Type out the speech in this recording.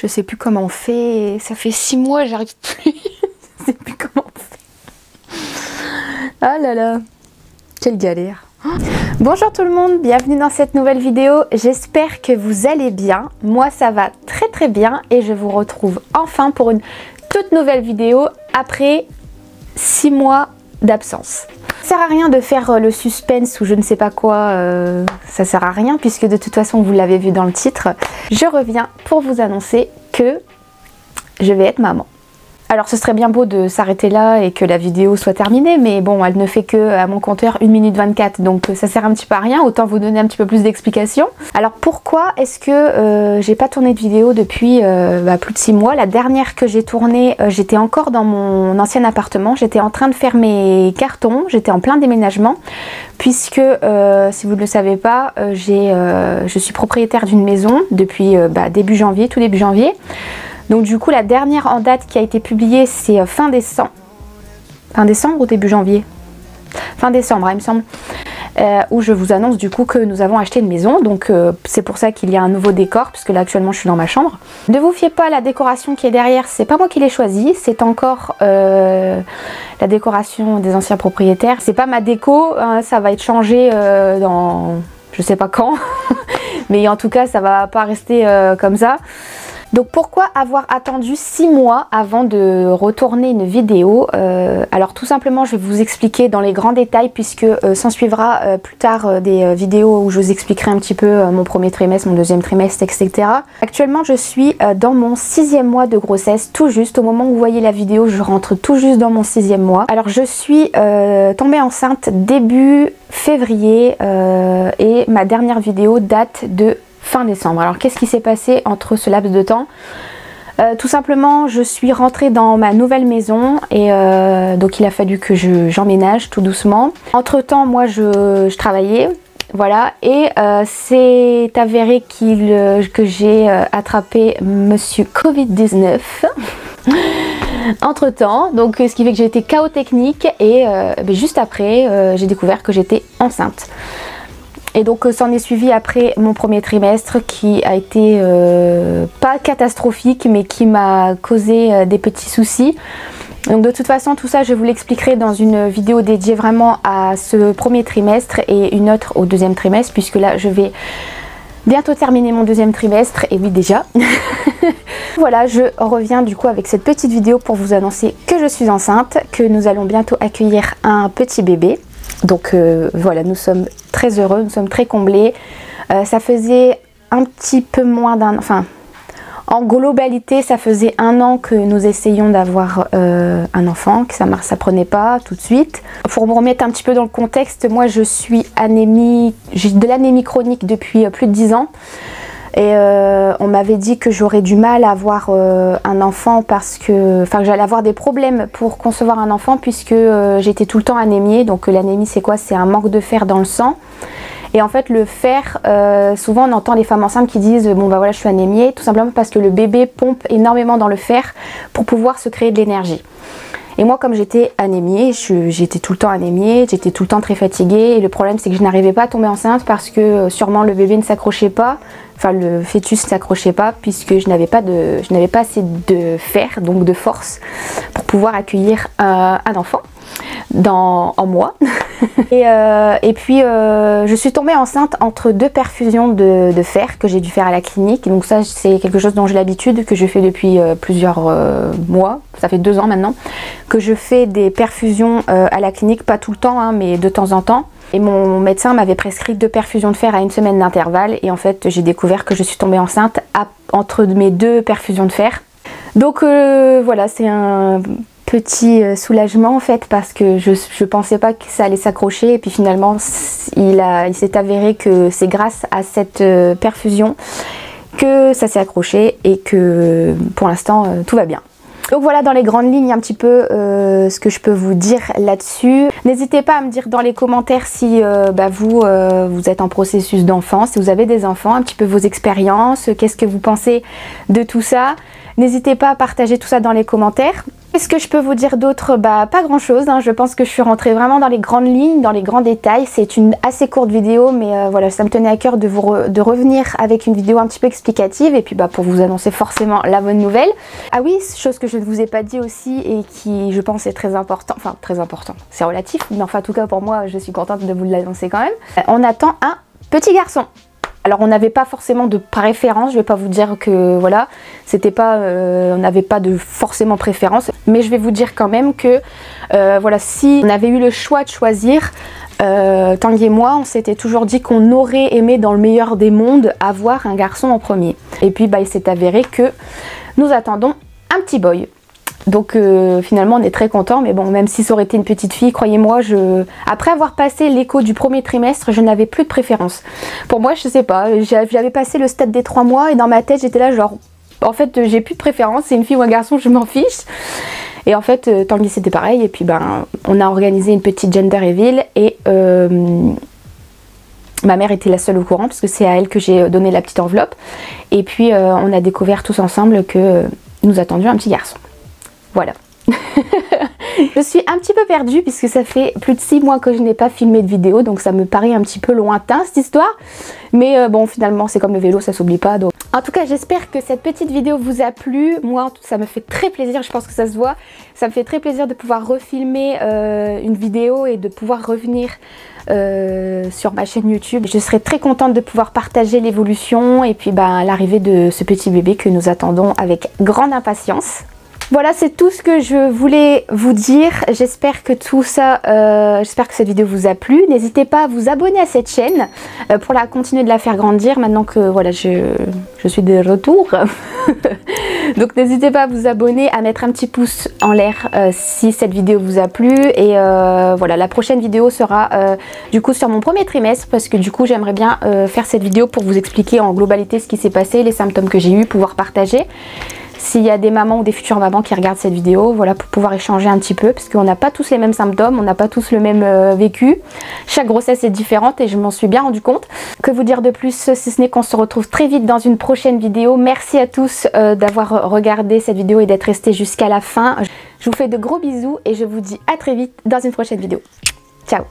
Je sais plus comment on fait. Ça fait 6 mois, j'arrive plus. Je sais plus comment on fait. Ah là là. Quelle galère. Bonjour tout le monde, bienvenue dans cette nouvelle vidéo. J'espère que vous allez bien. Moi ça va très très bien et je vous retrouve enfin pour une toute nouvelle vidéo après 6 mois d'absence. Ça sert à rien de faire le suspense ou je ne sais pas quoi, ça sert à rien puisque de toute façon vous l'avez vu dans le titre. Je reviens pour vous annoncer que je vais être maman. Alors ce serait bien beau de s'arrêter là et que la vidéo soit terminée, mais bon, elle ne fait que à mon compteur 1 minute 24, donc ça sert un petit peu à rien, autant vous donner un petit peu plus d'explications. Alors pourquoi est-ce que j'ai pas tourné de vidéo depuis plus de 6 mois? La dernière que j'ai tournée, j'étais encore dans mon ancien appartement, j'étais en train de faire mes cartons, j'étais en plein déménagement, puisque si vous ne le savez pas, je suis propriétaire d'une maison depuis début janvier, tout début janvier. Donc du coup la dernière en date qui a été publiée c'est fin décembre. Fin décembre ou début janvier? Fin décembre il me semble. Où je vous annonce du coup que nous avons acheté une maison. Donc c'est pour ça qu'il y a un nouveau décor puisque là actuellement je suis dans ma chambre. Ne vous fiez pas à la décoration qui est derrière, c'est pas moi qui l'ai choisie. C'est encore la décoration des anciens propriétaires. C'est pas ma déco, hein, ça va être changé dans je sais pas quand. Mais en tout cas ça va pas rester comme ça. Donc pourquoi avoir attendu 6 mois avant de retourner une vidéo? Alors tout simplement je vais vous expliquer dans les grands détails puisque s'en suivra plus tard des vidéos où je vous expliquerai un petit peu mon premier trimestre, mon deuxième trimestre, etc. Actuellement je suis dans mon 6e mois de grossesse, tout juste au moment où vous voyez la vidéo je rentre tout juste dans mon 6e mois. Alors je suis tombée enceinte début février et ma dernière vidéo date de fin décembre. Alors qu'est-ce qui s'est passé entre ce laps de temps? Tout simplement je suis rentrée dans ma nouvelle maison et donc il a fallu que j'emménage tout doucement. Entre temps moi je travaillais, voilà, et c'est avéré que j'ai attrapé monsieur Covid-19 entre temps, donc ce qui fait que j'ai été KO technique et juste après j'ai découvert que j'étais enceinte. Et donc s'en est suivi après mon premier trimestre qui a été pas catastrophique mais qui m'a causé des petits soucis. Donc de toute façon tout ça je vous l'expliquerai dans une vidéo dédiée vraiment à ce premier trimestre et une autre au deuxième trimestre puisque là je vais bientôt terminer mon deuxième trimestre et oui déjà. Voilà, je reviens du coup avec cette petite vidéo pour vous annoncer que je suis enceinte, que nous allons bientôt accueillir un petit bébé. Donc voilà, nous sommes très heureux, nous sommes très comblés. Ça faisait un petit peu moins d'un an, enfin en globalité ça faisait 1 an que nous essayions d'avoir un enfant, que ça prenait pas tout de suite. Pour me remettre un petit peu dans le contexte, moi je suis j'ai de l'anémie chronique depuis plus de 10 ans. Et on m'avait dit que j'aurais du mal à avoir un enfant parce que j'allais avoir des problèmes pour concevoir un enfant puisque j'étais tout le temps anémiée. Donc l'anémie c'est quoi? C'est un manque de fer dans le sang. Et en fait le fer, souvent on entend les femmes enceintes qui disent bon bah voilà je suis anémiée, tout simplement parce que le bébé pompe énormément dans le fer pour pouvoir se créer de l'énergie. Et moi comme j'étais anémiée, j'étais tout le temps anémiée, j'étais tout le temps très fatiguée et le problème c'est que je n'arrivais pas à tomber enceinte parce que sûrement le bébé ne s'accrochait pas, enfin le fœtus ne s'accrochait pas puisque je n'avais pas assez de fer, donc de force pour pouvoir accueillir un enfant en moi. Et puis je suis tombée enceinte entre 2 perfusions de fer que j'ai dû faire à la clinique. Donc ça c'est quelque chose dont j'ai l'habitude, que je fais depuis plusieurs mois, ça fait 2 ans maintenant que je fais des perfusions à la clinique, pas tout le temps hein, mais de temps en temps. Et mon médecin m'avait prescrit 2 perfusions de fer à 1 semaine d'intervalle et en fait j'ai découvert que je suis tombée enceinte entre mes 2 perfusions de fer. Donc voilà, c'est un petit soulagement en fait parce que je pensais pas que ça allait s'accrocher et puis finalement il s'est avéré que c'est grâce à cette perfusion que ça s'est accroché et que pour l'instant tout va bien. Donc voilà dans les grandes lignes un petit peu ce que je peux vous dire là-dessus. N'hésitez pas à me dire dans les commentaires si vous êtes en processus d'enfant, si vous avez des enfants, un petit peu vos expériences, qu'est-ce que vous pensez de tout ça. N'hésitez pas à partager tout ça dans les commentaires. Qu'est-ce que je peux vous dire d'autre? Bah pas grand chose, hein. Je pense que je suis rentrée vraiment dans les grandes lignes, dans les grands détails. C'est une assez courte vidéo, mais voilà, ça me tenait à cœur de revenir avec une vidéo un petit peu explicative et puis bah pour vous annoncer forcément la bonne nouvelle. Ah oui, chose que je ne vous ai pas dit aussi et qui je pense est très important, enfin très important, c'est relatif, mais enfin en tout cas pour moi je suis contente de vous l'annoncer quand même. On attend un petit garçon. Alors on n'avait pas forcément de préférence, je vais pas vous dire que voilà, c'était pas, on n'avait pas de forcément préférence, mais je vais vous dire quand même que voilà, si on avait eu le choix de choisir, Tanguy et moi, on s'était toujours dit qu'on aurait aimé dans le meilleur des mondes avoir un garçon en premier. Et puis bah, il s'est avéré que nous attendons un petit boy. Donc finalement on est très content, mais bon, même si ça aurait été une petite fille, croyez-moi, après avoir passé l'écho du premier trimestre, je n'avais plus de préférence. Pour moi, je sais pas, j'avais passé le stade des 3 mois et dans ma tête j'étais là genre, en fait j'ai plus de préférence, c'est une fille ou un garçon, je m'en fiche. Et en fait Tanguy c'était pareil, et puis ben on a organisé une petite gender reveal et ma mère était la seule au courant parce que c'est à elle que j'ai donné la petite enveloppe. Et puis on a découvert tous ensemble que nous attendions un petit garçon. Voilà. Je suis un petit peu perdue puisque ça fait plus de 6 mois que je n'ai pas filmé de vidéo, donc ça me paraît un petit peu lointain cette histoire. Mais bon, finalement c'est comme le vélo, ça s'oublie pas. Donc. En tout cas, j'espère que cette petite vidéo vous a plu. Moi, ça me fait très plaisir, je pense que ça se voit. Ça me fait très plaisir de pouvoir refilmer une vidéo et de pouvoir revenir sur ma chaîne YouTube. Je serai très contente de pouvoir partager l'évolution et puis bah, l'arrivée de ce petit bébé que nous attendons avec grande impatience. Voilà, c'est tout ce que je voulais vous dire. J'espère que tout ça, j'espère que cette vidéo vous a plu. N'hésitez pas à vous abonner à cette chaîne pour continuer de la faire grandir maintenant que voilà, je suis de retour. Donc n'hésitez pas à vous abonner, à mettre un petit pouce en l'air si cette vidéo vous a plu. Et voilà, la prochaine vidéo sera du coup sur mon premier trimestre parce que du coup j'aimerais bien faire cette vidéo pour vous expliquer en globalité ce qui s'est passé, les symptômes que j'ai eu, pouvoir partager. S'il y a des mamans ou des futures mamans qui regardent cette vidéo, voilà, pour pouvoir échanger un petit peu, parce qu'on n'a pas tous les mêmes symptômes, on n'a pas tous le même vécu. Chaque grossesse est différente et je m'en suis bien rendu compte. Que vous dire de plus si ce n'est qu'on se retrouve très vite dans une prochaine vidéo. Merci à tous d'avoir regardé cette vidéo et d'être restés jusqu'à la fin. Je vous fais de gros bisous et je vous dis à très vite dans une prochaine vidéo. Ciao!